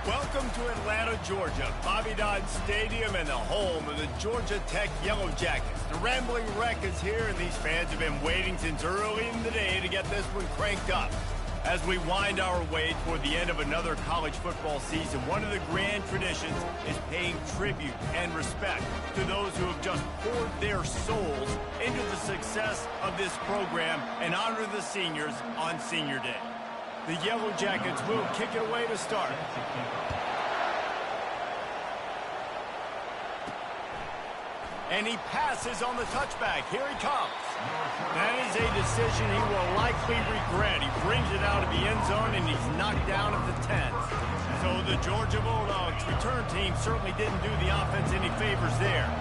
Welcome to Atlanta, Georgia, Bobby Dodd Stadium and the home of the Georgia Tech Yellow Jackets. The Rambling Wreck is here, and these fans have been waiting since early in the day to get this one cranked up. As we wind our way toward the end of another college football season, one of the grand traditions is paying tribute and respect to those who have just poured their souls into the success of this program and honor the seniors on Senior Day. The Yellow Jackets will kick it away to start. And he passes on the touchback. Here he comes. That is a decision he will likely regret. He brings it out of the end zone, and he's knocked down at the 10. So the Georgia Bulldogs return team certainly didn't do the offense any favors there.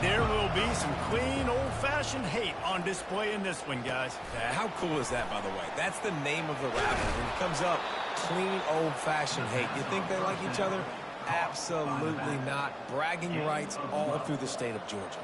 There will be some clean, old-fashioned hate on display in this one, guys. Yeah, how cool is that, by the way? That's the name of the rapper. When it comes up, clean, old-fashioned hate. You think they like each other? Absolutely not. Bragging rights all through the state of Georgia.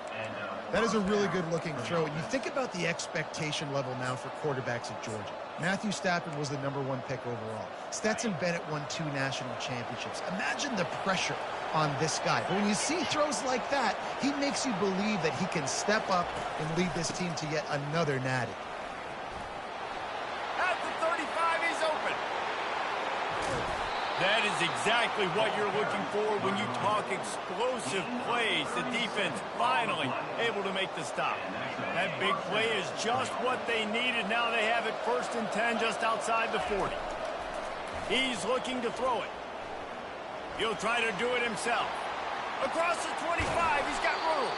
That is a really good-looking throw. And you think about the expectation level now for quarterbacks at Georgia. Matthew Stafford was the #1 pick overall. Stetson Bennett won 2 national championships. Imagine the pressure on this guy. But when you see throws like that, he makes you believe that he can step up and lead this team to yet another natty. At the 35, he's open. That is exactly what you're looking for when you talk explosive plays. The defense finally able to make the stop. That big play is just what they needed. Now they have it 1st and 10 just outside the 40. He's looking to throw it. He'll try to do it himself. Across the 25, he's got room.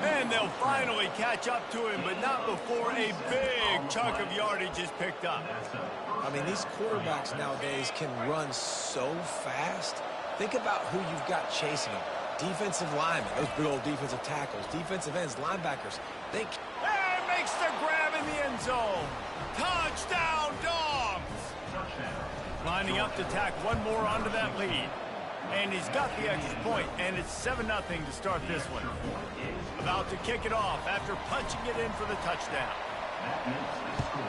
And they'll finally catch up to him, but not before a big chunk of yardage is picked up. I mean, these quarterbacks nowadays can run so fast. Think about who you've got chasing them. Defensive linemen, those big old defensive tackles, defensive ends, linebackers. And makes the grab in the end zone. Touchdown, Dogs! Lining up to tack one more onto that lead. And he's got the extra point, and it's 7-0 to start this one. About to kick it off after punching it in for the touchdown. That makes the score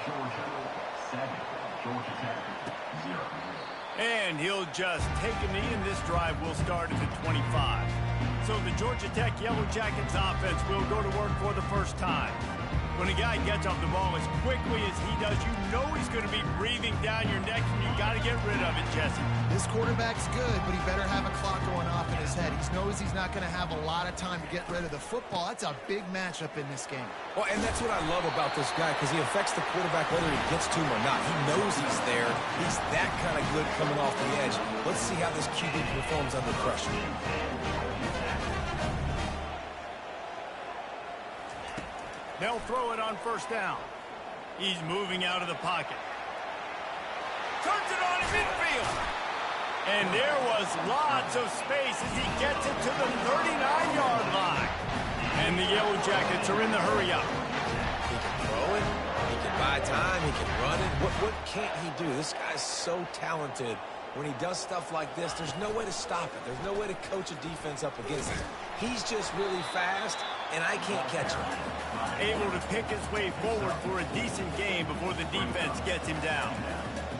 Georgia 7, Georgia Tech 0. And he'll just take a knee, and this drive will start at the 25. So the Georgia Tech Yellow Jackets offense will go to work for the first time. When a guy gets off the ball as quickly as he does, you know he's going to be breathing down your neck, and you got to get rid of it, Jesse. This quarterback's good, but he better have a clock going off in his head. He knows he's not going to have a lot of time to get rid of the football. That's a big matchup in this game. Well, and that's what I love about this guy, because he affects the quarterback whether he gets to him or not. He knows he's there. He's that kind of good coming off the edge. Let's see how this QB performs under pressure. They'll throw it on 1st down. He's moving out of the pocket. Turns it on in midfield. And there was lots of space as he gets it to the 39-yard line. And the Yellow Jackets are in the hurry up. He can throw it. He can buy time. He can run it. What can't he do? This guy's so talented. When he does stuff like this, there's no way to stop it. There's no way to coach a defense up against it. He's just really fast, and I can't catch him. Able to pick his way forward for a decent game before the defense gets him down.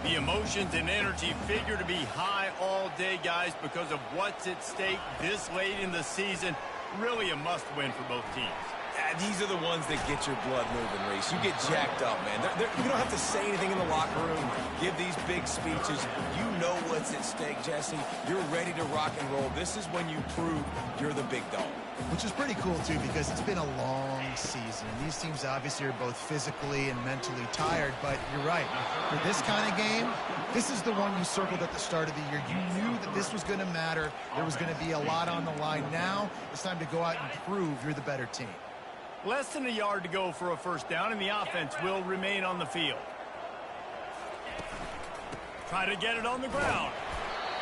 The emotions and energy figure to be high all day, guys, because of what's at stake this late in the season. Really a must-win for both teams. These are the ones that get your blood moving, Reese. You get jacked up, man. You don't have to say anything in the locker room, give these big speeches. You know what's at stake, Jesse. You're ready to rock and roll. This is when you prove you're the big dog. Which is pretty cool, too, because it's been a long season. These teams obviously are both physically and mentally tired, but you're right. For this kind of game, this is the one you circled at the start of the year. You knew that this was going to matter. There was going to be a lot on the line. Now it's time to go out and prove you're the better team. Less than a yard to go for a 1st down, and the offense will remain on the field. Try to get it on the ground.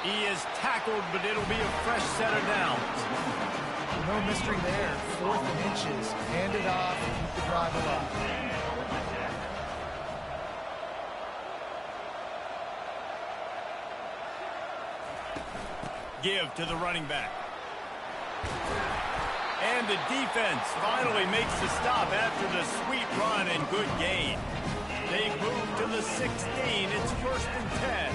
He is tackled, but it'll be a fresh set of downs. No mystery there. 4th and inches. Hand it off and keep the drive alive. Give to the running back. And the defense finally makes the stop after the sweet run and good gain. They move to the 16. It's 1st and 10.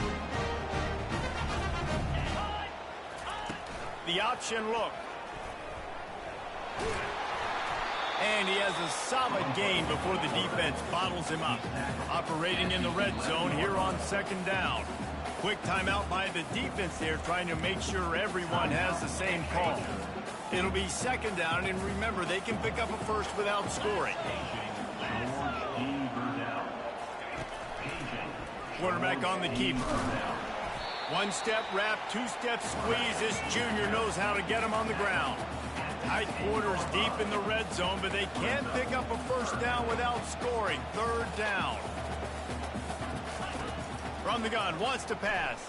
the option look. And he has a solid gain before the defense bottles him up. Operating in the red zone here on second down. Quick timeout by the defense there, trying to make sure everyone has the same call. It'll be second down, and remember, they can pick up a first without scoring. Quarterback on the keeper. One-step wrap, two-step squeeze. This junior knows how to get him on the ground. Tight quarters deep in the red zone, but they can't pick up a first down without scoring. Third down. From the gun, wants to pass.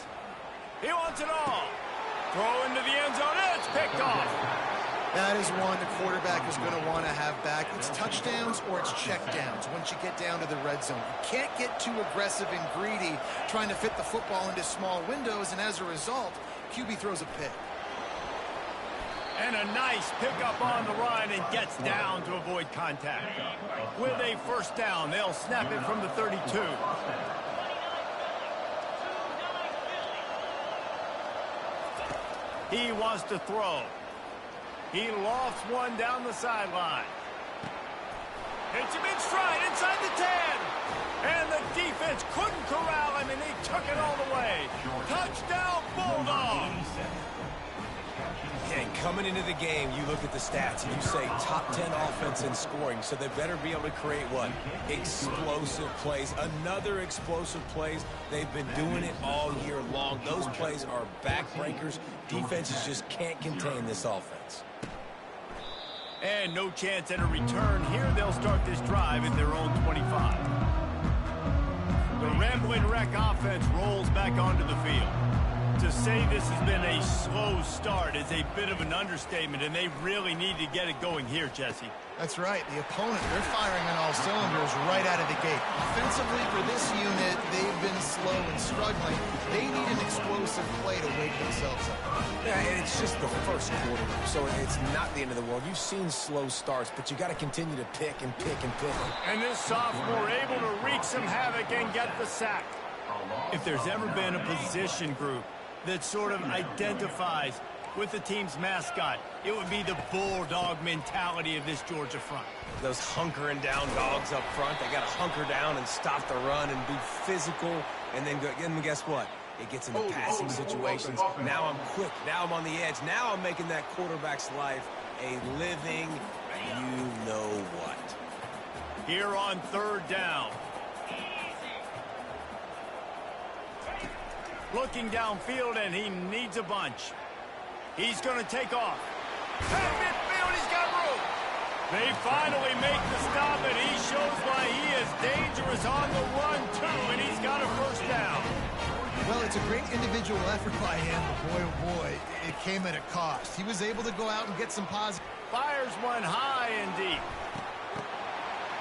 He wants it all. Throw into the end zone, and it's picked off. That is one the quarterback is going to want to have back. It's touchdowns or it's checkdowns once you get down to the red zone. You can't get too aggressive and greedy trying to fit the football into small windows, and as a result, QB throws a pick. And a nice pickup on the run and gets down to avoid contact. With a first down, they'll snap it from the 32. He wants to throw. He lofts one down the sideline. Hits him in stride inside the 10. And the defense couldn't corral him, and he took it all the way. Touchdown, Bulldogs! And coming into the game, you look at the stats and you say top 10 offense in scoring, so they better be able to create what? Explosive plays. Another explosive plays. They've been doing it all year long. Those plays are backbreakers. Defenses just can't contain this offense. And no chance at a return here. They'll start this drive at their own 25. The Rambling Wreck offense rolls back onto the field. To say this has been a slow start is a bit of an understatement, and they really need to get it going here, Jesse. That's right. The opponent, they're firing on all cylinders right out of the gate. Offensively, for this unit, they've been slow and struggling. They need an explosive play to wake themselves up. Yeah, and it's just the first quarter, so it's not the end of the world. You've seen slow starts, but you got to continue to pick and pick and pick. And this sophomore able to wreak some havoc and get the sack. If there's ever been a position group that sort of identifies with the team's mascot, it would be the bulldog mentality of this Georgia front. Those hunkering down dogs up front, they got to hunker down and stop the run and be physical, and then go. And guess what? It gets into passing situations. Now I'm quick. Now I'm on the edge. Now I'm making that quarterback's life a living you-know-what. Here on third down. Looking downfield, and he needs a bunch. He's going to take off. At midfield, he's got room. They finally make the stop, and he shows why he is dangerous on the run, too, and he's got a first down. Well, it's a great individual effort by him, but boy, oh boy, it came at a cost. He was able to go out and get some positive. Fires one high and deep.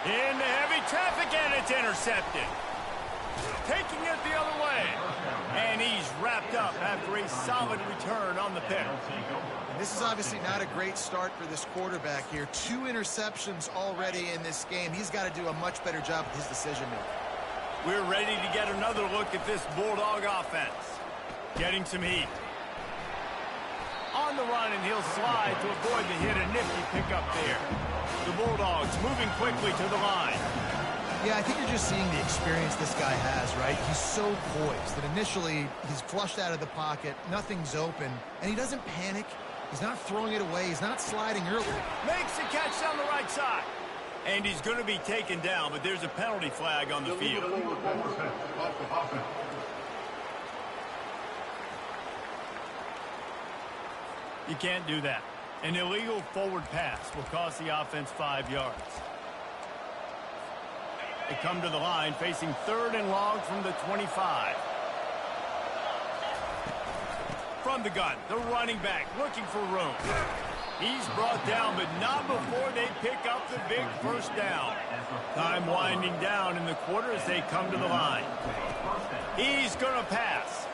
Into heavy traffic, and it's intercepted. Taking it the other way. And he's wrapped up after a solid return on the pick. And this is obviously not a great start for this quarterback here. 2 interceptions already in this game. He's got to do a much better job with his decision-making. We're ready to get another look at this Bulldog offense. Getting some heat. On the run, and he'll slide to avoid the hit. A nifty pickup there. The Bulldogs moving quickly to the line. Yeah, I think you're just seeing the experience this guy has, right? He's so poised that initially he's flushed out of the pocket, nothing's open, and he doesn't panic. He's not throwing it away. He's not sliding early. Makes the catch down the right side. And he's going to be taken down, but there's a penalty flag on the field. You can't do that. An illegal forward pass will cost the offense 5 yards. They come to the line facing third and long from the 25. From the gun, the running back looking for room. He's brought down, but not before they pick up the big first down. Time winding down in the quarter as they come to the line. He's going to pass.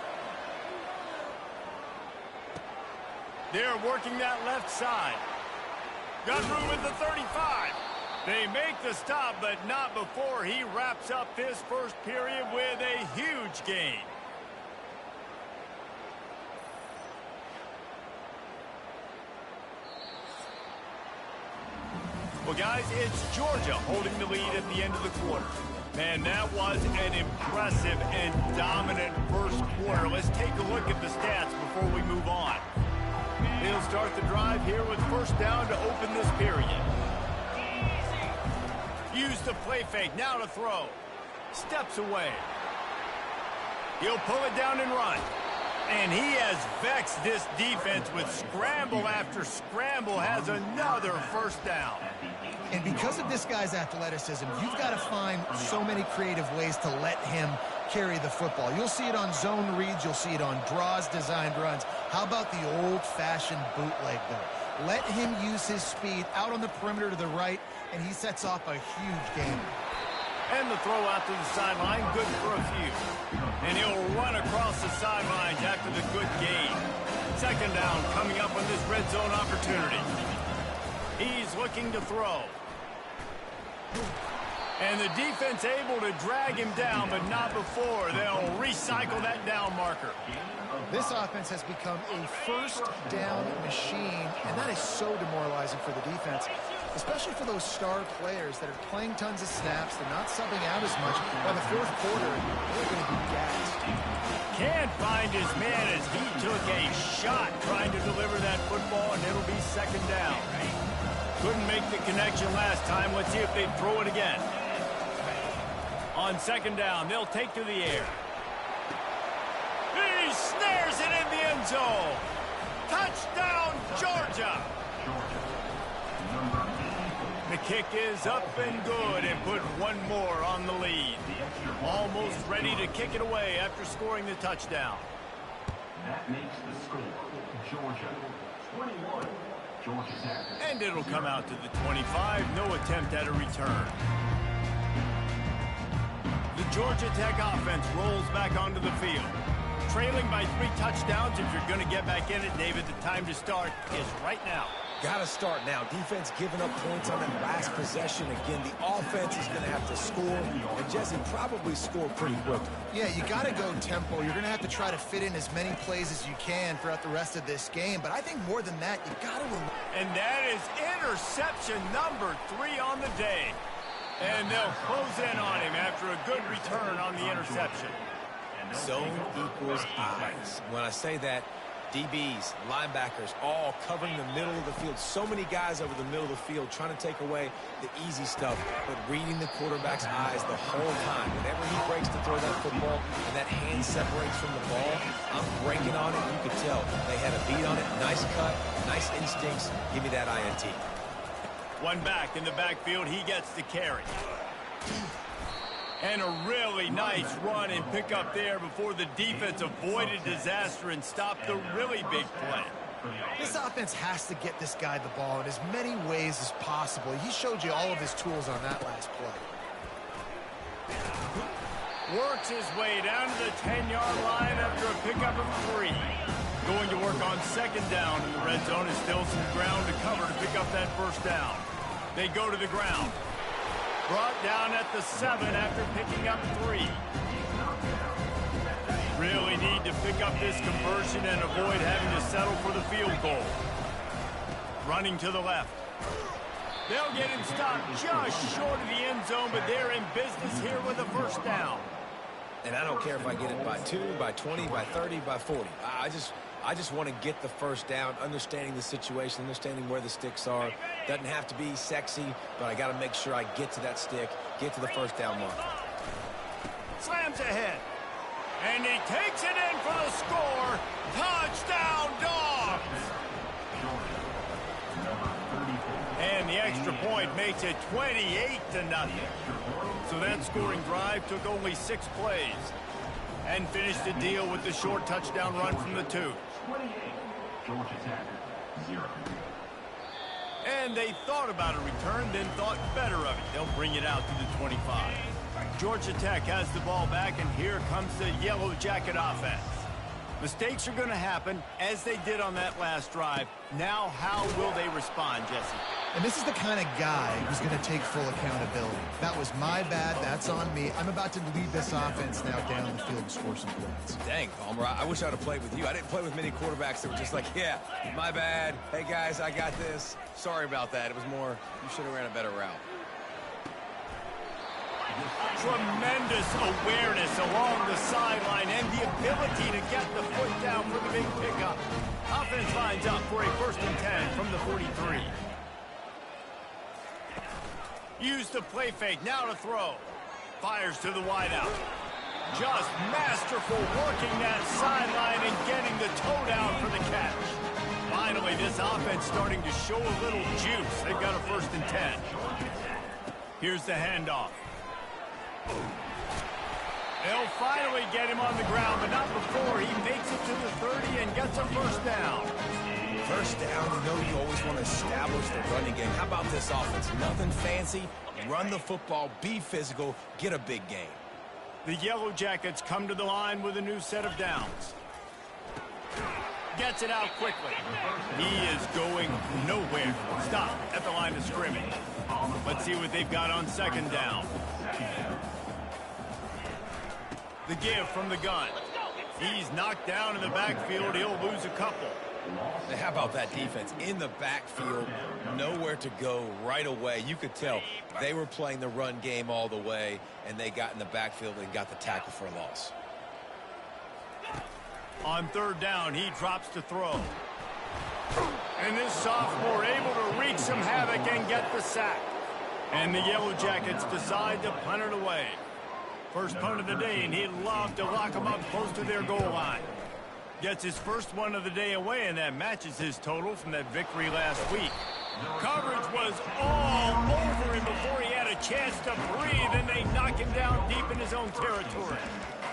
They're working that left side. Got room at the 35. They make the stop, but not before he wraps up this first period with a huge gain. Well, guys, it's Georgia holding the lead at the end of the quarter. Man, that was an impressive and dominant first quarter. Let's take a look at the stats before we move on. He'll start the drive here with first down to open this period. Use the play fake, now to throw. Steps away. He'll pull it down and run. And he has vexed this defense with scramble after scramble, has another first down. And because of this guy's athleticism, you've got to find so many creative ways to let him carry the football. You'll see it on zone reads. You'll see it on draws, designed runs. How about the old-fashioned bootleg, though? Let him use his speed out on the perimeter to the right, and he sets off a huge game. And the throw out to the sideline, good for a few. And he'll run across the sidelines after the good gain. Second down coming up on this red zone opportunity. He's looking to throw. And the defense able to drag him down, but not before. They'll recycle that down marker. This offense has become a first down machine, and that is so demoralizing for the defense, especially for those star players that are playing tons of snaps. They're not subbing out as much. By the fourth quarter, they're going to be gassed. Can't find his man as he took a shot trying to deliver that football, and it'll be second down. Couldn't make the connection last time. Let's see if they throw it again. On second down, they'll take to the air. He snares it in the end zone. Touchdown, Georgia. The kick is up and good and put one more on the lead. Almost ready to kick it away after scoring the touchdown. That makes the score Georgia 21. Georgia Tech. And it'll come out to the 25. No attempt at a return. The Georgia Tech offense rolls back onto the field. Trailing by 3 touchdowns. If you're going to get back in it, David, the time to start is right now. Got to start now. Defense giving up points on that last possession. Again, the offense is going to have to score, and Jesse probably score pretty quickly. Yeah, you got to go tempo. You're going to have to try to fit in as many plays as you can throughout the rest of this game. But I think more than that, you got to. And that is interception number 3 on the day. And they'll close in on him after a good return on the interception. Zone equals eyes. When I say that, DBs, linebackers, all covering the middle of the field. So many guys over the middle of the field trying to take away the easy stuff, but reading the quarterback's eyes the whole time. Whenever he breaks to throw that football and that hand separates from the ball, I'm breaking on it. You could tell they had a beat on it. Nice cut, nice instincts. Give me that INT. One back in the backfield. He gets the carry. And a really nice run and pick up there before the defense avoided disaster and stopped the really big play. This offense has to get this guy the ball in as many ways as possible. He showed you all of his tools on that last play. Works his way down to the 10-yard line after a pickup of 3. Going to work on second down in the red zone. Is still some ground to cover to pick up that first down. They go to the ground. Brought down at the 7 after picking up 3. Really need to pick up this conversion and avoid having to settle for the field goal. Running to the left. They'll get him stopped just short of the end zone, but they're in business here with a first down. And I don't care if I get it by 2, by 20, by 30, by 40. I just want to get the first down, understanding the situation, understanding where the sticks are. Doesn't have to be sexy, but I got to make sure I get to that stick, get to the first down mark. Slams ahead. And he takes it in for the score. Touchdown, Dogs! And the extra point makes it 28-0. So that scoring drive took only 6 plays. And finished the deal with the short touchdown run from the 2. 28. Georgia Tech 0. And they thought about a return, then thought better of it. They'll bring it out to the 25. Georgia Tech has the ball back, and here comes the Yellow Jacket offense. Mistakes are going to happen, as they did on that last drive. Now, how will they respond, Jesse? And this is the kind of guy who's going to take full accountability. That was my bad. That's on me. I'm about to lead this offense now down the field and score some points. Dang, Palmer, I wish I would have played with you. I didn't play with many quarterbacks that were just like, yeah, my bad. Hey, guys, I got this. Sorry about that. It was more, you should have ran a better route. Tremendous awareness along the sideline and the ability to get the foot down for the big pickup. Offense lines up for a 1st and 10 from the 43. Use the play fake, now to throw. Fires to the wideout. Just masterful working that sideline and getting the toe down for the catch. Finally, this offense starting to show a little juice. They've got a 1st and 10. Here's the handoff. They'll finally get him on the ground, but not before he makes it to the 30 and gets a 1st down. 1st down, you know you always want to establish the running game. How about this offense? Nothing fancy. Run the football, be physical, get a big gain. The Yellow Jackets come to the line with a new set of downs. Gets it out quickly. He is going nowhere. Stop at the line of scrimmage. Let's see what they've got on 2nd down. The give from the gun. He's knocked down in the backfield. He'll lose a couple. How about that defense? In the backfield, nowhere to go right away. You could tell they were playing the run game all the way, and they got in the backfield and got the tackle for a loss. On 3rd down, he drops to throw. And this sophomore able to wreak some havoc and get the sack. And the Yellow Jackets decide to punt it away. First punt of the day, and he'd love to lock them up close to their goal line. Gets his first one of the day away, and that matches his total from that victory last week. Coverage was all over him before he had a chance to breathe, and they knock him down deep in his own territory.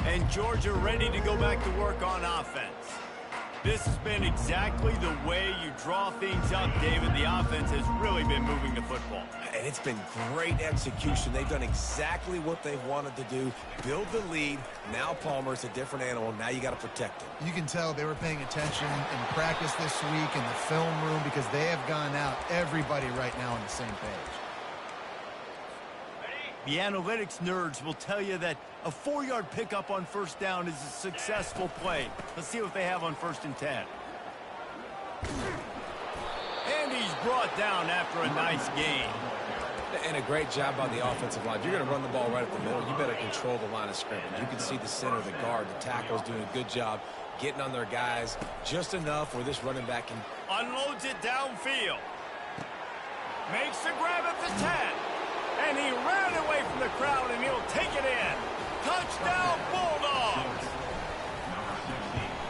And Georgia ready to go back to work on offense. This has been exactly the way you draw things up, David. The offense has really been moving the football. And it's been great execution. They've done exactly what they've wanted to do. Build the lead. Now Palmer's a different animal. Now you got to protect him. You can tell they were paying attention in practice this week in the film room because they have gone out, everybody right now on the same page. The analytics nerds will tell you that a 4-yard pickup on 1st down is a successful play. Let's see what they have on 1st and 10. And he's brought down after a nice gain. And a great job by the offensive line. If you're going to run the ball right at the middle, you better control the line of scrimmage. You can see the center, the guard, the tackle's doing a good job getting on their guys just enough where this running back can... Unloads it downfield. Makes the grab at the 10. And he ran away from the crowd, and he'll take it in. Touchdown, Bulldogs!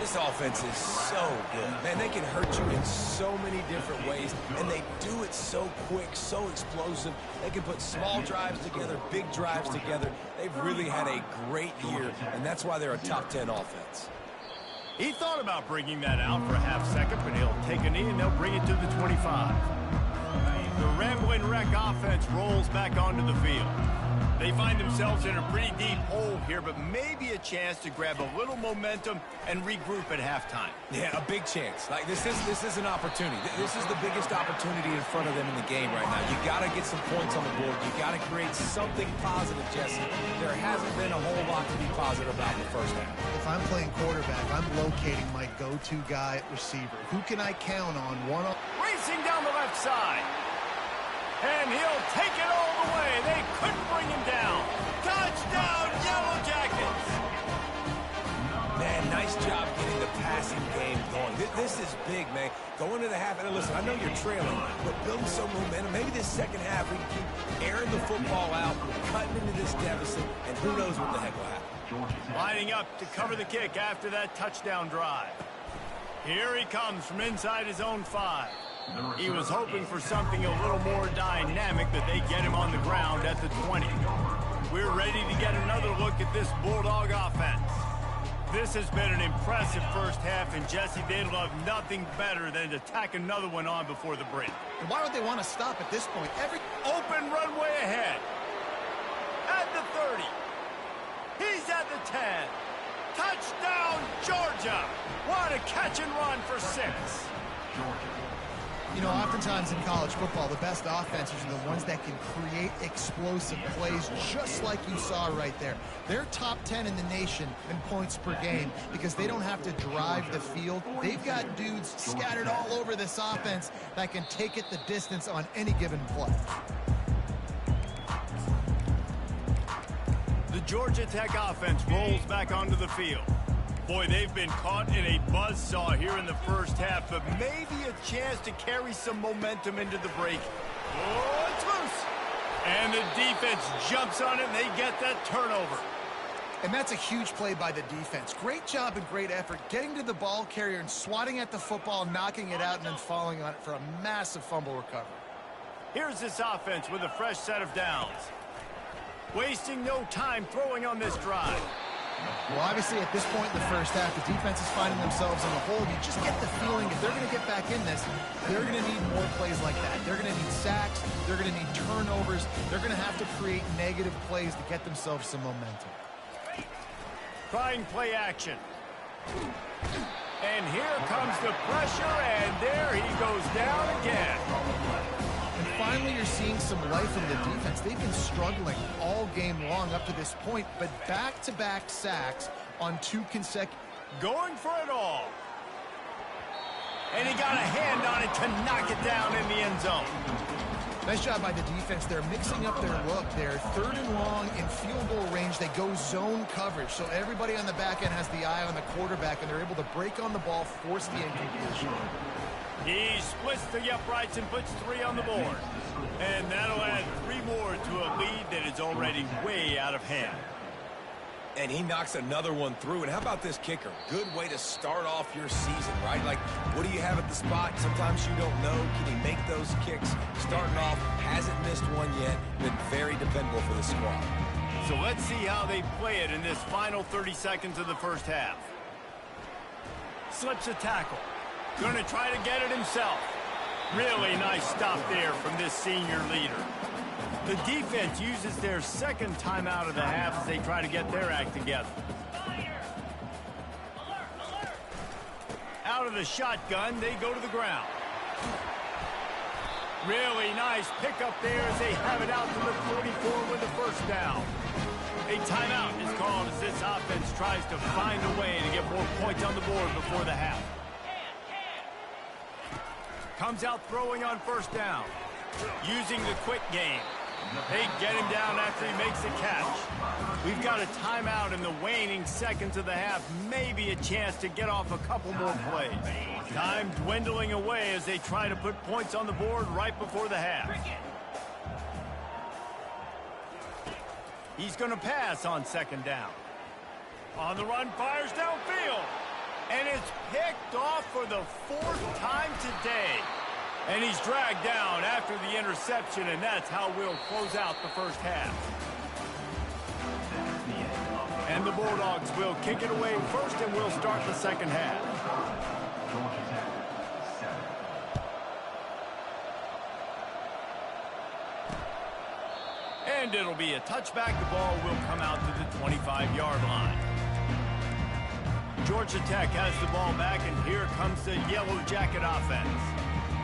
This offense is so good. Man, they can hurt you in so many different ways, and they do it so quick, so explosive. They can put small drives together, big drives together. They've really had a great year, and that's why they're a top 10 offense. He thought about bringing that out for a half second, but he'll take a knee, and they'll bring it to the 25. The Rambling Wreck offense rolls back onto the field. They find themselves in a pretty deep hole here, but maybe a chance to grab a little momentum and regroup at halftime. Yeah, a big chance. Like this is an opportunity. This is the biggest opportunity in front of them in the game right now. You got to get some points on the board. You got to create something positive, Jesse. There hasn't been a whole lot to be positive about in the 1st half. If I'm playing quarterback, I'm locating my go-to guy at receiver. Who can I count on one-on? Racing down the left side. And he'll take it all the way. They couldn't bring him down. Touchdown, Yellow Jackets! Man, nice job getting the passing game going. This is big, man. Going to the half, and listen, I know you're trailing, but building some momentum. Maybe this 2nd half we can keep airing the football out, cutting into this deficit, and who knows what the heck will happen. Lining up to cover the kick after that touchdown drive. Here he comes from inside his own 5. He was hoping for something a little more dynamic, that they get him on the ground at the 20. We're ready to get another look at this Bulldog offense. This has been an impressive 1st half, and Jesse, they'd love nothing better than to tack another one on before the break. And why would they want to stop at this point? Every open runway ahead. At the 30. He's at the 10. Touchdown, Georgia! What a catch and run for 6. You know, oftentimes in college football, the best offenses are the ones that can create explosive plays, just like you saw right there. They're top 10 in the nation in points per game because they don't have to drive the field. They've got dudes scattered all over this offense that can take it the distance on any given play. The Georgia Tech offense rolls back onto the field. Boy, they've been caught in a buzzsaw here in the first half, but maybe a chance to carry some momentum into the break. Oh, it's loose. And the defense jumps on it, and they get that turnover. And that's a huge play by the defense. Great job and great effort getting to the ball carrier and swatting at the football, knocking it out, and then falling on it for a massive fumble recovery. Here's this offense with a fresh set of downs. Wasting no time throwing on this drive. Well, obviously, at this point in the first half, the defense is finding themselves in a hole. You just get the feeling if they're going to get back in this, they're going to need more plays like that. They're going to need sacks. They're going to need turnovers. They're going to have to create negative plays to get themselves some momentum. Trying play action. And here comes the pressure, and there he goes down again. And finally, you're seeing some life in the defense. They've been struggling all game long up to this point, but back-to-back sacks on 2 consecutive. Going for it all. And he got a hand on it to knock it down in the end zone. Nice job by the defense. They're mixing up their look. They're 3rd and long in field goal range. They go zone coverage, so everybody on the back end has the eye on the quarterback, and they're able to break on the ball, force the incompletion. He splits the uprights and puts 3 on the board. And that'll add 3 more to a lead that is already way out of hand. And he knocks another one through. And how about this kicker? Good way to start off your season, right? Like, what do you have at the spot? Sometimes you don't know. Can he make those kicks? Starting off, hasn't missed one yet. Been very dependable for the squad. So let's see how they play it in this final 30 seconds of the first half. Slips a tackle. Going to try to get it himself. Really nice stop there from this senior leader. The defense uses their second timeout of the half as they try to get their act together. Out of the shotgun, they go to the ground. Really nice pickup there as they have it out to the 44 with the first down. A timeout is called as this offense tries to find a way to get more points on the board before the half. Comes out throwing on first down. Using the quick game. They get him down after he makes a catch. We've got a timeout in the waning seconds of the half. Maybe a chance to get off a couple more plays. Time dwindling away as they try to put points on the board right before the half. He's going to pass on second down. On the run, fires downfield. And it's picked off for the 4th time today. And he's dragged down after the interception, and that's how we'll close out the first half. And the Bulldogs will kick it away first, and we'll start the second half. And it'll be a touchback. The ball will come out to the 25-yard line. Georgia Tech has the ball back, and here comes the Yellow Jacket offense.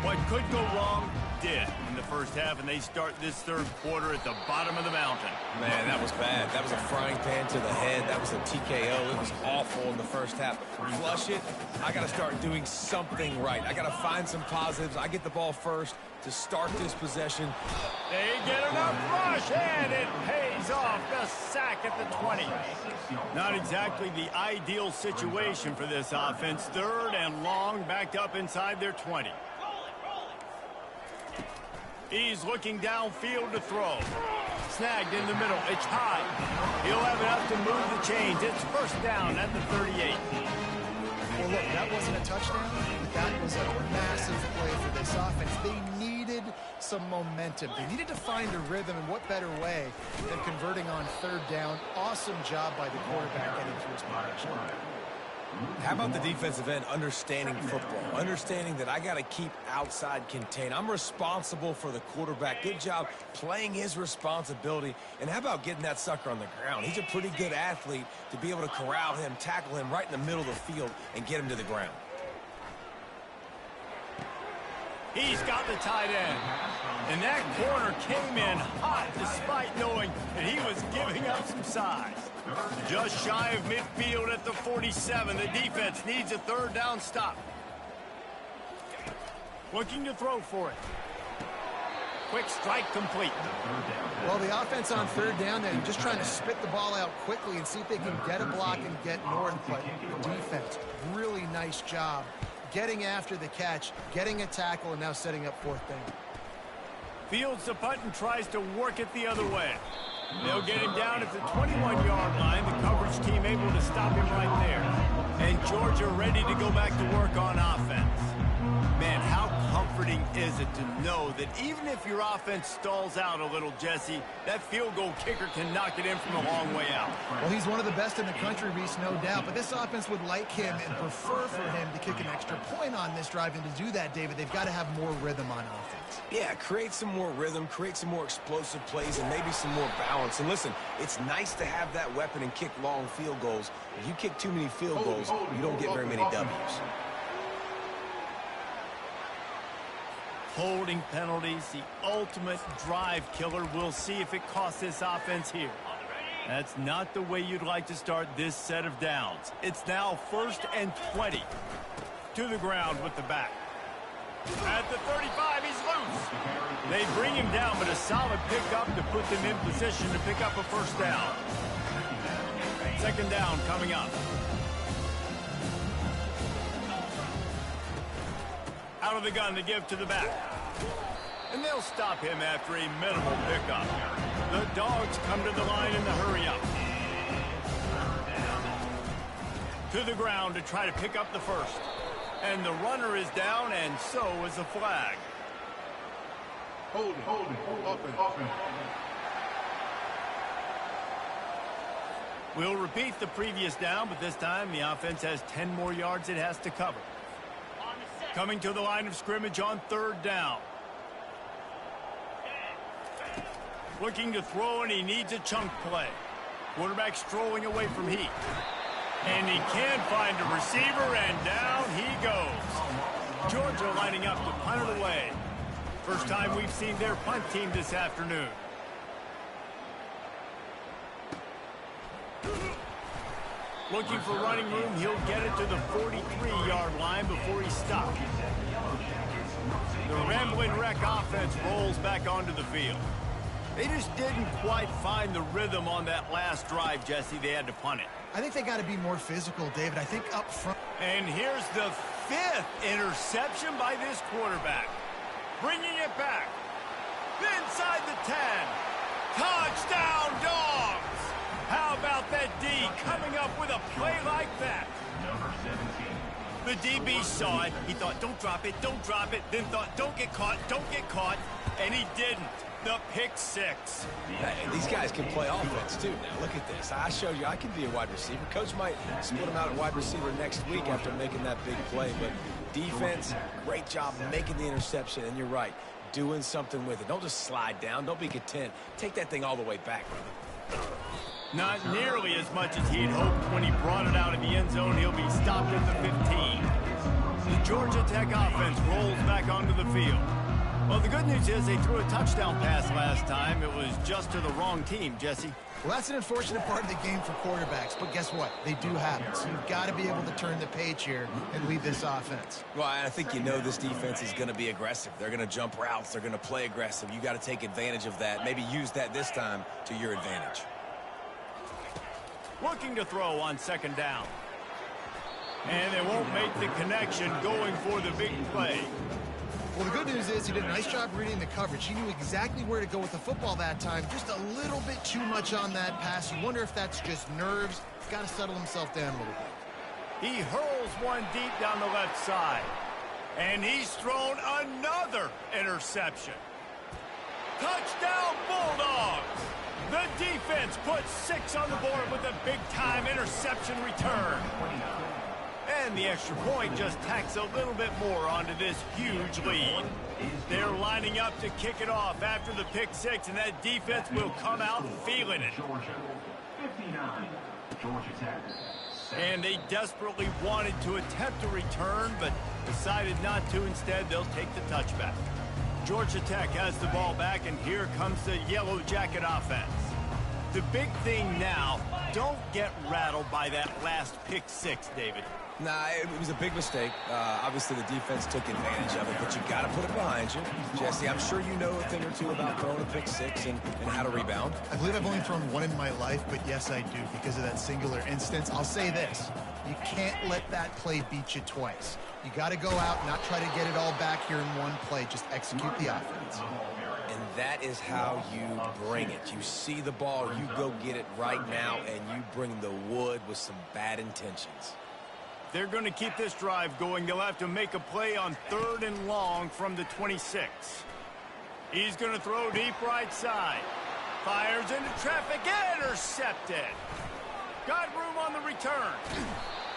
What could go wrong did in the first half, and they start this third quarter at the bottom of the mountain. Man, that was bad. That was a frying pan to the head. That was a TKO. It was awful in the first half. Flush it. I got to start doing something right. I got to find some positives. I get the ball first to start this possession. They get enough rush, and it pays off. The sack at the 20. Not exactly the ideal situation for this offense. 3rd and long, backed up inside their 20. He's looking downfield to throw. Snagged in the middle. It's high. He'll have enough to move the chains. It's first down at the 38. Well, look, that wasn't a touchdown, but that was a massive play for this offense. They needed some momentum. They needed to find a rhythm, and what better way than converting on 3rd down. Awesome job by the quarterback getting to his position. How about the defensive end understanding football, understanding that I got to keep outside contain. I'm responsible for the quarterback. Good job playing his responsibility. And how about getting that sucker on the ground? He's a pretty good athlete to be able to corral him, tackle him right in the middle of the field, and get him to the ground. He's got the tight end. And that corner came in hot despite knowing that he was giving up some size. Just shy of midfield at the 47. The defense needs a third down stop. Looking to throw for it. Quick strike complete. Well, the offense on third down there, just trying to spit the ball out quickly and see if they can get a block and get north. But the defense, really nice job getting after the catch, getting a tackle, and now setting up fourth down. Fields the punt and tries to work it the other way. They'll get him down at the 21-yard line. The coverage team able to stop him right there. And Georgia ready to go back to work on offense. Man, how comforting is it to know that even if your offense stalls out a little, Jesse, that field goal kicker can knock it in from a long way out. Well, he's one of the best in the country, Reese, no doubt. But this offense would like him and prefer for him to kick an extra point on this drive. And to do that, David, they've got to have more rhythm on offense. Yeah, create some more rhythm, create some more explosive plays, and maybe some more balance. And listen, it's nice to have that weapon and kick long field goals. If you kick too many field goals, you don't get very many W's. Holding penalties, the ultimate drive killer. We'll see if it costs this offense here. That's not the way you'd like to start this set of downs. It's now 1st and 20. To the ground with the back. At the 35, he's loose. They bring him down, but a solid pickup to put them in position to pick up a first down. Second down coming up. Out of the gun to give to the back. And they'll stop him after a minimal pickup. The Dogs come to the line in the hurry up. To the ground to try to pick up the first. And the runner is down, and so is a flag. Hold it, open. We'll repeat the previous down, but this time the offense has 10 more yards it has to cover. Coming to the line of scrimmage on third down. Looking to throw, and he needs a chunk play. Quarterback strolling away from Heat. And he can find a receiver, and down he goes. Georgia lining up to punt it away. First time we've seen their punt team this afternoon. Looking for running room, he'll get it to the 43-yard line before he stops. The Rambling Wreck offense rolls back onto the field. They just didn't quite find the rhythm on that last drive, Jesse. They had to punt it. I think they got to be more physical, David. I think up front. And here's the 5th interception by this quarterback. Bringing it back. Inside the 10. Touchdown, Dogs! How about that D coming up with a play like that? Number 17. The DB saw it. He thought, don't drop it, don't drop it. Then thought, don't get caught, don't get caught. And he didn't. The pick 6. Hey, these guys can play offense, too. Now, look at this. I showed you I can be a wide receiver. Coach might split him out at wide receiver next week after making that big play. But defense, great job making the interception. And you're right, doing something with it. Don't just slide down. Don't be content. Take that thing all the way back, brother. Not nearly as much as he'd hoped when he brought it out of the end zone. He'll be stopped at the 15. The Georgia Tech offense rolls back onto the field. Well, the good news is they threw a touchdown pass last time. It was just to the wrong team, Jesse. Well, that's an unfortunate part of the game for quarterbacks, but guess what? They do have it. So you've got to be able to turn the page here and lead this offense. Well, I think you know this defense is going to be aggressive. They're going to jump routes. They're going to play aggressive. You got to take advantage of that. Maybe use that this time to your advantage. Looking to throw on second down. And they won't make the connection going for the big play. Well, the good news is he did a nice job reading the coverage. He knew exactly where to go with the football that time. Just a little bit too much on that pass. You wonder if that's just nerves. He's got to settle himself down a little bit. He hurls one deep down the left side. And he's thrown another interception. Touchdown, Bulldogs! The defense puts 6 on the board with a big-time interception return. And the extra point just tacks a little bit more onto this huge lead. They're lining up to kick it off after the pick six, and that defense will come out feeling it. Georgia, 59. Georgia Tech. And they desperately wanted to attempt a return, but decided not to. Instead, they'll take the touchback. Georgia Tech has the ball back, and here comes the Yellow Jacket offense. The big thing now, don't get rattled by that last pick six, David. Nah, it was a big mistake. Obviously, the defense took advantage of it, but you got to put it behind you. Jesse, I'm sure you know a thing or two about throwing a pick six and how to rebound. I believe I've only thrown one in my life, but yes, I do because of that singular instance. I'll say this. You can't let that play beat you twice. You got to go out, not try to get it all back here in one play. Just execute the offense. And that is how you bring it. You see the ball, you go get it right now, and you bring the wood with some bad intentions. They're going to keep this drive going. They'll have to make a play on 3rd and long from the 26. He's going to throw deep right side. Fires into traffic, intercepted. Got room on the return.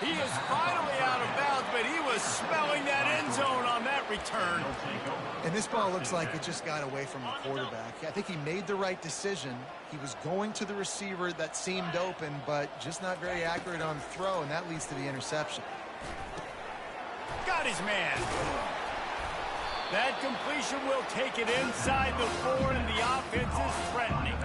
He is finally out of bounds, but he was smelling that end zone on that return. And this ball looks like it just got away from the quarterback. I think he made the right decision. He was going to the receiver that seemed open, but just not very accurate on throw, and that leads to the interception. Got his man. That completion will take it inside the 4, and the offense is threatening.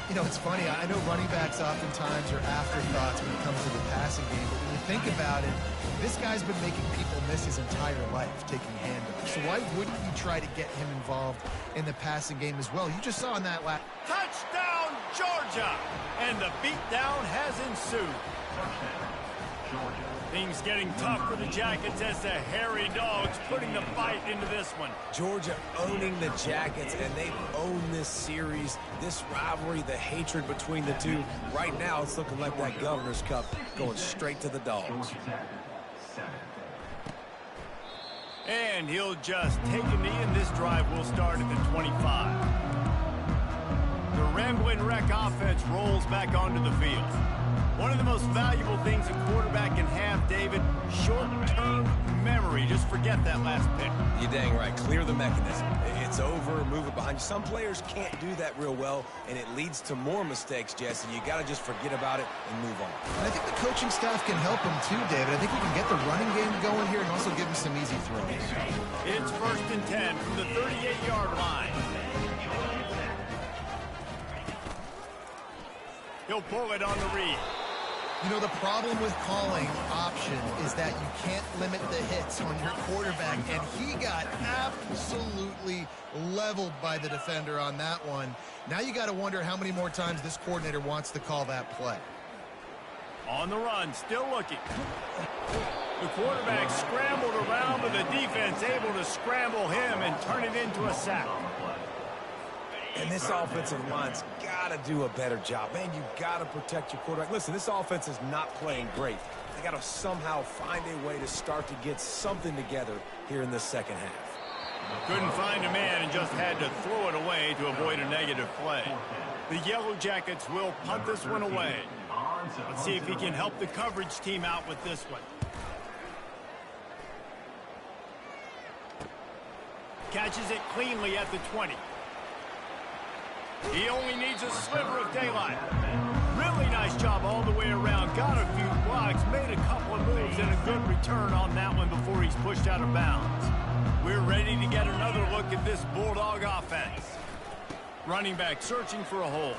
You know, it's funny. I know running backs oftentimes are afterthoughts when it comes to the passing game, but when you think about it, this guy's been making people miss his entire life taking handoffs. So why wouldn't you try to get him involved in the passing game as well? You just saw in that last... Touchdown, Georgia! And the beatdown has ensued. Georgia. Things getting tough for the Jackets as the hairy dogs putting the fight into this one. Georgia owning the Jackets, and they've owned this series, this rivalry, the hatred between the two. Right now, it's looking like that Governor's Cup going straight to the Dogs. Georgia Tech, 7. And he'll just take a knee, and this drive will start at the 25. The Ramblin' Wreck offense rolls back onto the field. One of the most valuable things a quarterback can have, David, short-term memory. Just forget that last pick. You're dang right. Clear the mechanism. It's over, move it behind you. Some players can't do that real well, and it leads to more mistakes, Jesse. You got to just forget about it and move on. And I think the coaching staff can help him too, David. I think we can get the running game going here and also give him some easy throws. It's 1st and 10 from the 38-yard line. He'll pull it on the read. You know, the problem with calling option is that you can't limit the hits on your quarterback, and he got absolutely leveled by the defender on that one. Now you got to wonder how many more times this coordinator wants to call that play. On the run, still looking. The quarterback scrambled around, but the defense able to scramble him and turn it into a sack. And this offensive line's got to do a better job. Man, you got to protect your quarterback. Listen, this offense is not playing great. They got to somehow find a way to start to get something together here in the second half. Couldn't find a man and just had to throw it away to avoid a negative play. The Yellow Jackets will punt this one away. Let's see if he can help the coverage team out with this one. Catches it cleanly at the 20. He only needs a sliver of daylight. Really nice job all the way around. Got a few blocks, made a couple of moves, and a good return on that one before he's pushed out of bounds. We're ready to get another look at this Bulldog offense. Running back searching for a hole.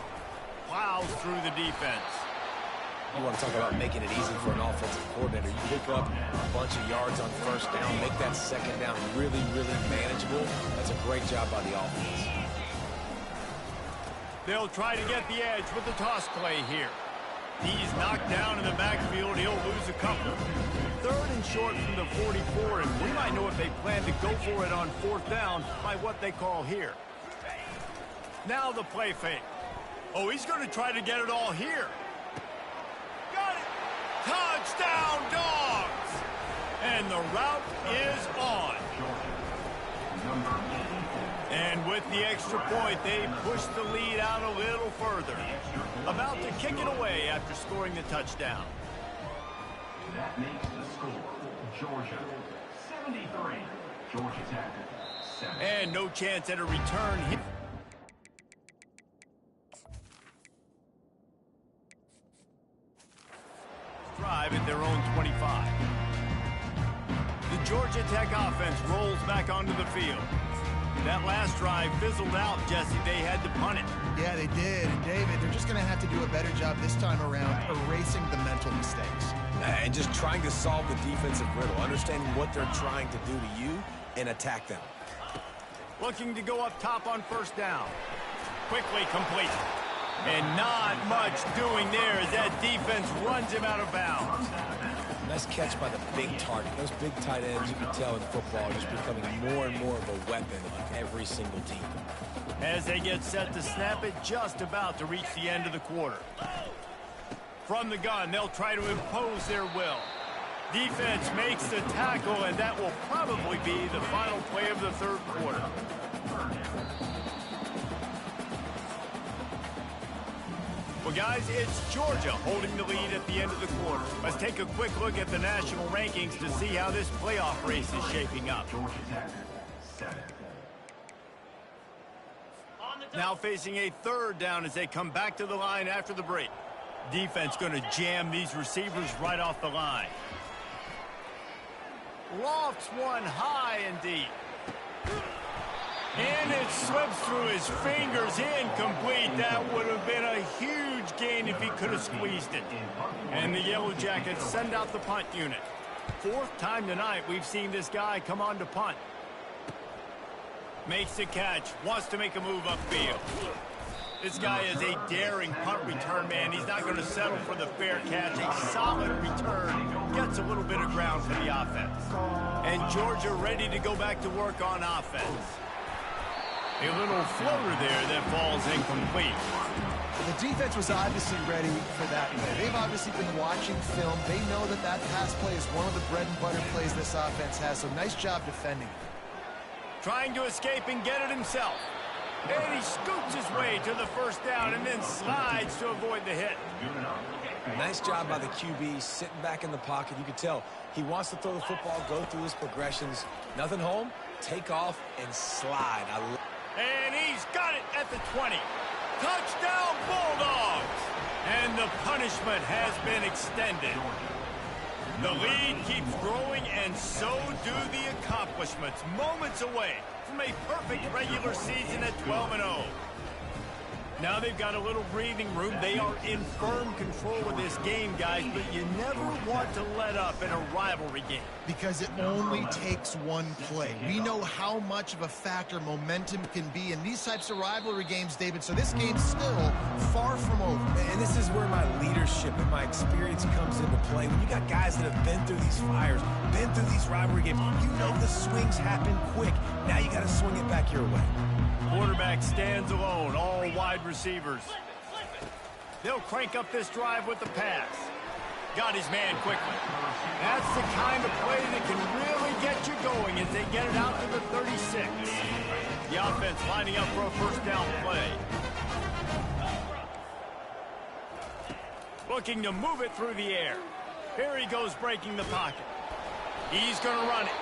Plows through the defense. You want to talk about making it easy for an offensive coordinator. You pick up a bunch of yards on 1st down, make that 2nd down really, really manageable. That's a great job by the offense. They'll try to get the edge with the toss play here. He's knocked down in the backfield. He'll lose a couple. 3rd and short from the 44, and we might know if they plan to go for it on 4th down by what they call here. Now the play fake. Oh, he's going to try to get it all here. Got it! Touchdown, Dogs! And the route is on. And with the extra point, they push the lead out a little further. About to kick it away after scoring the touchdown. That makes the score. Georgia 73. Georgia Tech 7. And no chance at a return here. Drive at their own 25. The Georgia Tech offense rolls back onto the field. That last drive fizzled out, Jesse. They had to punt it. Yeah, they did. And David, they're just going to have to do a better job this time around erasing the mental mistakes. And just trying to solve the defensive riddle, understanding what they're trying to do to you and attack them. Looking to go up top on first down. Quickly complete. And not much doing there as that defense runs him out of bounds. Nice catch by the big target. Those big tight ends, you can tell in football, are just becoming more and more of a weapon on every single team. As they get set to snap it, just about to reach the end of the quarter. From the gun, they'll try to impose their will. Defense makes the tackle, and that will probably be the final play of the third quarter. Well, guys, it's Georgia holding the lead at the end of the quarter. Let's take a quick look at the national rankings to see how this playoff race is shaping up. Georgia Tech 7. Now facing a third down as they come back to the line after the break. Defense going to jam these receivers right off the line. Lofts one high and deep. And it slips through his fingers, incomplete. That would have been a huge gain if he could have squeezed it. And the Yellow Jackets send out the punt unit. Fourth time tonight we've seen this guy come on to punt. Makes the catch, wants to make a move upfield. This guy is a daring punt return man. He's not going to settle for the fair catch. A solid return. Gets a little bit of ground for the offense. And Georgia ready to go back to work on offense. A little floater there that falls incomplete. The defense was obviously ready for that play. They've obviously been watching film. They know that that pass play is one of the bread and butter plays this offense has. So nice job defending. Trying to escape and get it himself. And he scoops his way to the first down and then slides to avoid the hit. Nice job by the QB, sitting back in the pocket. You can tell he wants to throw the football, go through his progressions. Nothing home, take off, and slide. And he's got it at the 20. Touchdown, Bulldogs! And the punishment has been extended. The lead keeps growing, and so do the accomplishments. Moments away from a perfect regular season at 12-0. Now they've got a little breathing room. They are in firm control of this game, guys, but you never want to let up in a rivalry game. Because it only takes one play. We know how much of a factor momentum can be in these types of rivalry games, David, so this game's still far from over. And this is where my leadership and my experience comes into play. When you got guys that have been through these fires, been through these rivalry games, you know the swings happen quick. Now you got to swing it back your way. Quarterback stands alone, all wide receivers. They'll crank up this drive with the pass. Got his man quickly. That's the kind of play that can really get you going as they get it out to the 36. The offense lining up for a first down play. Looking to move it through the air. Here he goes breaking the pocket. He's going to run it.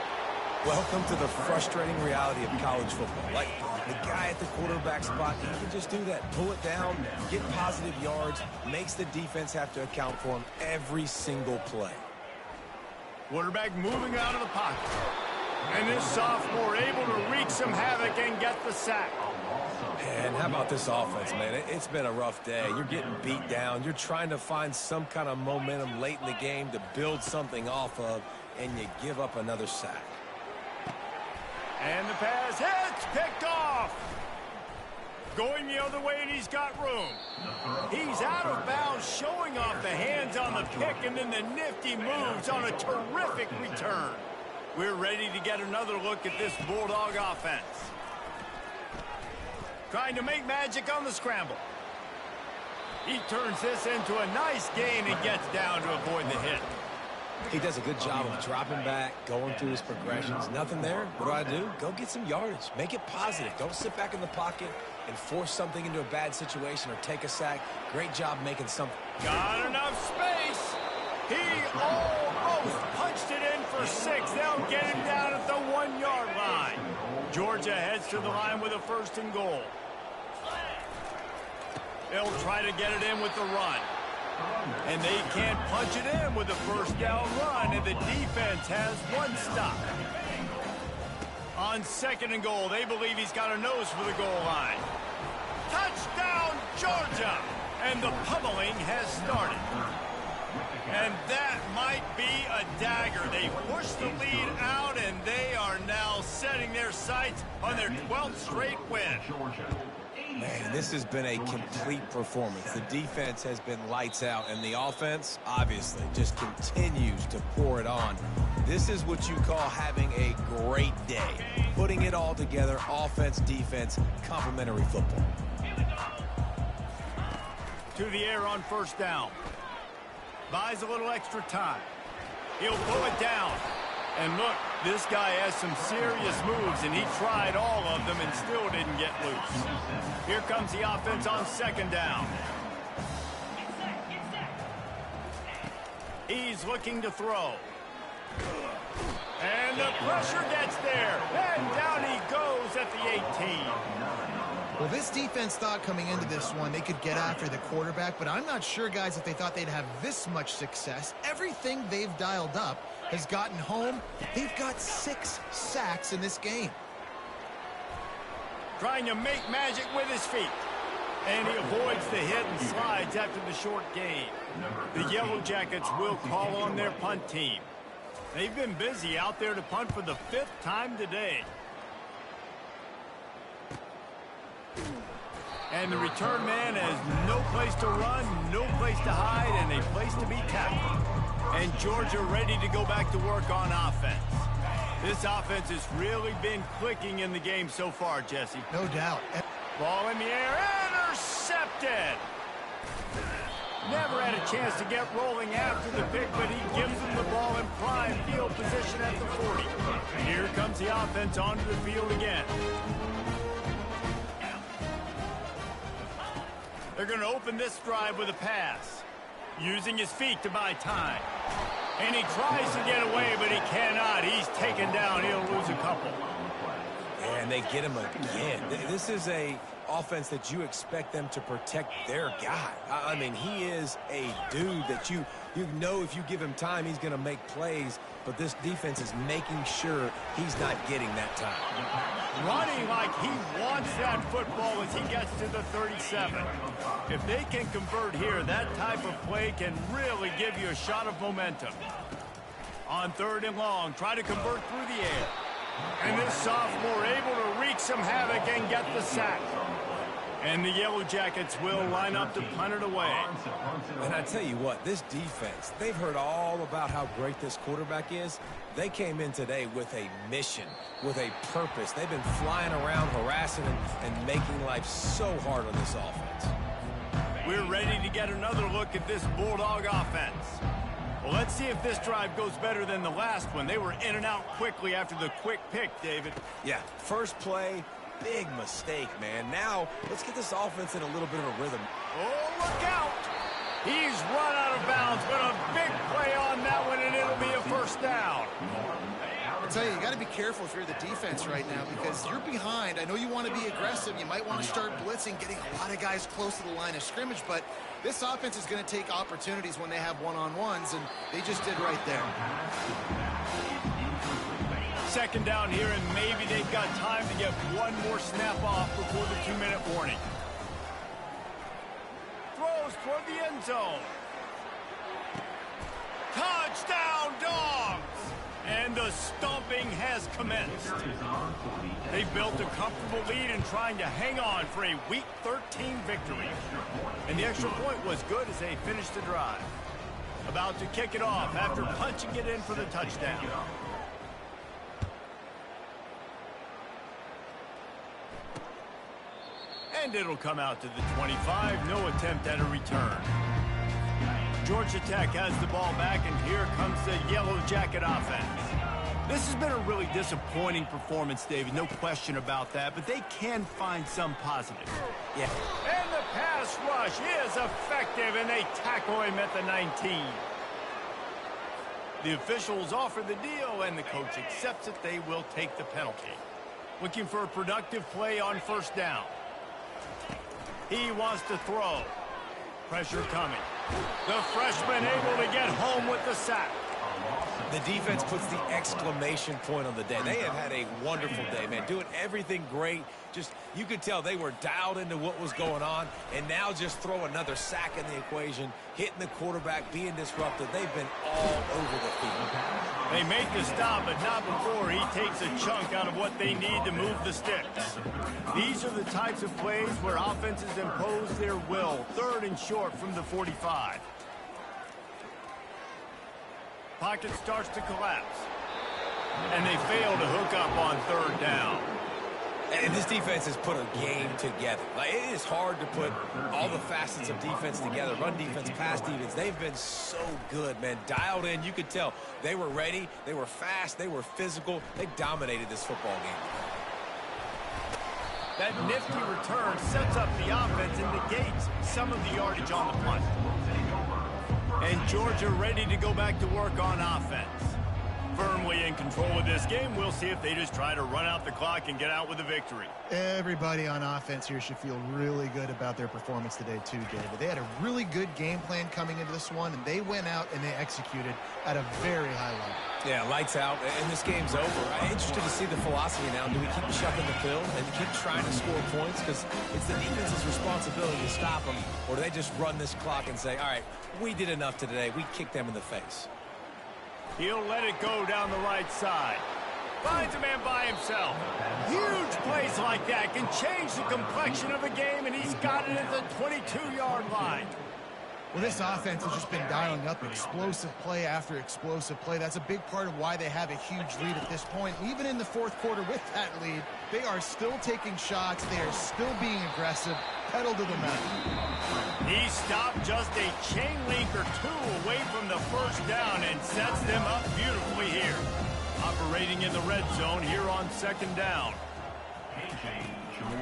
Welcome to the frustrating reality of college football. Like, the guy at the quarterback spot, he can just do that. Pull it down, get positive yards, makes the defense have to account for him every single play. Quarterback moving out of the pocket. And this sophomore able to wreak some havoc and get the sack. And how about this offense, man? It's been a rough day. You're getting beat down. You're trying to find some kind of momentum late in the game to build something off of, and you give up another sack. And the pass hits, picked off. Going the other way, and he's got room. He's out of bounds, showing off the hands on the pick, and then the nifty moves on a terrific return. We're ready to get another look at this Bulldog offense. Trying to make magic on the scramble. He turns this into a nice gain and gets down to avoid the hit. He does a good job of dropping back, going through his progressions. Nothing there. What do? Go get some yardage. Make it positive. Don't sit back in the pocket and force something into a bad situation or take a sack. Great job making something. Got enough space. He almost punched it in for 6. They'll get him down at the 1-yard line. Georgia heads to the line with a 1st and goal. They'll try to get it in with the run. And they can't punch it in with a 1st down run, and the defense has 1 stop. On 2nd and goal, they believe he's got a nose for the goal line. Touchdown, Georgia! And the pummeling has started. And that might be a dagger. They push the lead out, and they are now setting their sights on their 12th straight win. Man, this has been a complete performance. The defense has been lights out, and the offense, obviously, just continues to pour it on. This is what you call having a great day. Putting it all together, offense, defense, complementary football. To the air on 1st down. Buys a little extra time. He'll pull it down. And look, this guy has some serious moves, and he tried all of them and still didn't get loose. Here comes the offense on 2nd down. He's looking to throw. And the pressure gets there. And down he goes at the 18. Well, this defense thought coming into this one they could get after the quarterback, but I'm not sure, guys, if they thought they'd have this much success. Everything they've dialed up has gotten home. They've got 6 sacks in this game. Trying to make magic with his feet. And he avoids the hit and slides after the short gain. The Yellow Jackets will call on their punt team. They've been busy out there to punt for the 5th time today. And the return man has no place to run, no place to hide, and a place to be tackled. And Georgia ready to go back to work on offense. This offense has really been clicking in the game so far, Jesse. No doubt. Ball in the air, intercepted! Never had a chance to get rolling after the pick, but he gives them the ball in prime field position at the 40. Here comes the offense onto the field again. They're going to open this drive with a pass, using his feet to buy time. And he tries to get away, but he cannot. He's taken down. He'll lose a couple. And they get him again. This is a offense that you expect them to protect their guy. I mean, he is a dude that you know if you give him time, he's going to make plays, but this defense is making sure he's not getting that time. Running like he wants that football as he gets to the 37. If they can convert here, that type of play can really give you a shot of momentum. On 3rd and long, try to convert through the air. And this sophomore able to wreak some havoc and get the sack. And the Yellow Jackets will line up to punt it away. And I tell you what, this defense, they've heard all about how great this quarterback is. They came in today with a mission, with a purpose. They've been flying around, harassing and making life so hard on this offense. We're ready to get another look at this Bulldog offense. Well, let's see if this drive goes better than the last one. They were in and out quickly after the quick pick, David. Yeah, first play, big mistake, man. Now, let's get this offense in a little bit of a rhythm. Oh, look out! He's run out of bounds, but a big play on that one, and it'll be a 1st down. I tell you, you got to be careful if you're the defense right now because you're behind. I know you want to be aggressive. You might want to start blitzing, getting a lot of guys close to the line of scrimmage, but this offense is going to take opportunities when they have one-on-ones, and they just did right there. 2nd down here, and maybe they've got time to get one more snap off before the 2-minute warning. Throws toward the end zone. Touchdown, Dogs! And the stomping has commenced. They built a comfortable lead and trying to hang on for a Week 13 victory. And the extra point was good as they finished the drive. About to kick it off after punching it in for the touchdown. And it'll come out to the 25. No attempt at a return. Georgia Tech has the ball back, and here comes the Yellow Jacket offense. This has been a really disappointing performance, David. No question about that, but they can find some positives. Yeah. And the pass rush is effective, and they tackle him at the 19. The officials offer the deal, and the coach accepts it. They will take the penalty. Looking for a productive play on first down. He wants to throw. Pressure coming. The freshman able to get home with the sack. The defense puts the exclamation point on the day. They have had a wonderful day, man. Doing everything great. Just, you could tell they were dialed into what was going on, and now just throw another sack in the equation, hitting the quarterback, being disrupted. They've been all over the field. They make the stop, but not before he takes a chunk out of what they need to move the sticks. These are the types of plays where offenses impose their will. 3rd and short from the 45. Pocket starts to collapse. And they fail to hook up on 3rd down. And this defense has put a game together. Like, it is hard to put all the facets of defense together. Run defense, pass defense. They've been so good, man. Dialed in. You could tell they were ready. They were fast. They were physical. They dominated this football game. That nifty return sets up the offense and negates some of the yardage on the punt. And Georgia ready to go back to work on offense. Firmly in control of this game. We'll see if they just try to run out the clock and get out with a victory. Everybody on offense here should feel really good about their performance today too, David. They had a really good game plan coming into this one, and they went out and they executed at a very high level. Yeah, lights out, and this game's over. I'm interested to see the philosophy now. Do we keep chucking the pill and keep trying to score points? Because it's the defense's responsibility to stop them, or do they just run this clock and say, all right, we did enough today. We kicked them in the face. He'll let it go down the right side. Finds a man by himself. Huge plays like that can change the complexion of a game, and he's got it at the 22-yard line. Well, this offense has just been dialing up explosive play after explosive play. That's a big part of why they have a huge lead at this point. Even in the 4th quarter with that lead, they are still taking shots. They are still being aggressive. Pedal to the metal. He stopped just a chain link or two away from the first down and sets them up beautifully here. Operating in the red zone here on 2nd down.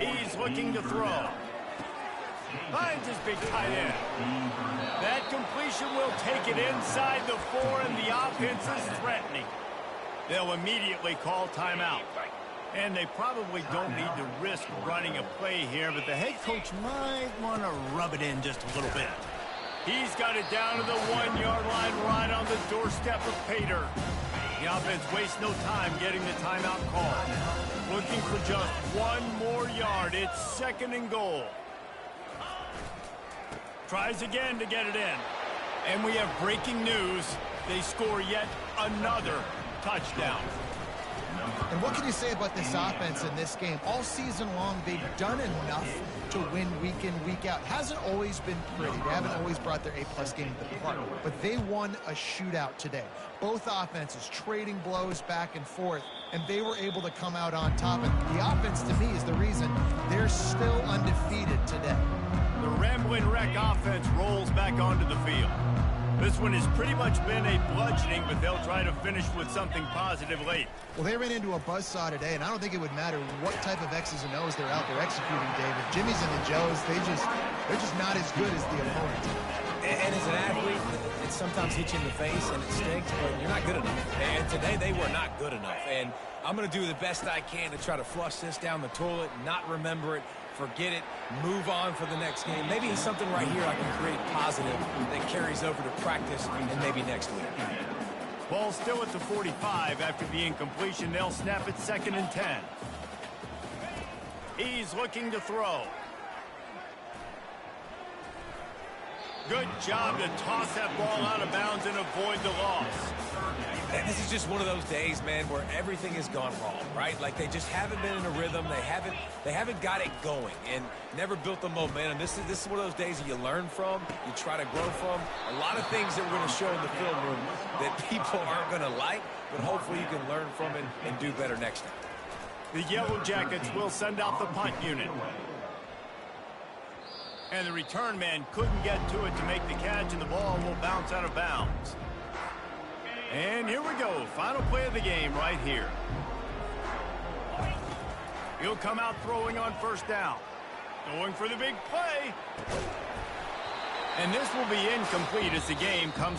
He's looking to throw. Finds his big tight end. That completion will take it inside the 4, and the offense is threatening. They'll immediately call timeout. And they probably don't need to risk running a play here, but the head coach might want to rub it in just a little bit. He's got it down to the 1-yard line right on the doorstep of Pater. The offense wastes no time getting the timeout call. Looking for just 1 more yard. It's 2nd and goal. Tries again to get it in. And we have breaking news. They score yet another touchdown. And what can you say about this offense in this game? All season long, they've done enough to win week in, week out. Hasn't always been pretty. They haven't always brought their A-plus game to the park. But they won a shootout today. Both offenses trading blows back and forth, and they were able to come out on top. And the offense, to me, is the reason they're still undefeated today. The Rambling Wreck offense rolls back onto the field. This one has pretty much been a bludgeoning, but they'll try to finish with something positive late. Well, they ran into a buzzsaw today, and I don't think it would matter what type of X's and O's they're out there executing, David. Jimmy's and the Joes, they're just not as good as the opponent. And as an athlete, it sometimes hits you in the face and it stinks, but you're not good enough. And today they were not good enough. And I'm going to do the best I can to try to flush this down the toilet, not remember it, forget it, move on for the next game. Maybe it's something right here I can create positive that carries over to practice and maybe next week. Ball still at the 45 after the incompletion. They'll snap it 2nd and 10. He's looking to throw. Good job to toss that ball out of bounds and avoid the loss. And this is just one of those days, man, where everything has gone wrong, right? Like they just haven't been in a rhythm. They haven't got it going and never built the momentum. This is one of those days that you learn from, you try to grow from. A lot of things that we're going to show in the film room that people aren't going to like, but hopefully you can learn from it and do better next time. The Yellow Jackets will send out the punt unit. And the return man couldn't get to it to make the catch, and the ball will bounce out of bounds. And here we go. Final play of the game right here. He'll come out throwing on first down. Going for the big play. And this will be incomplete as the game comes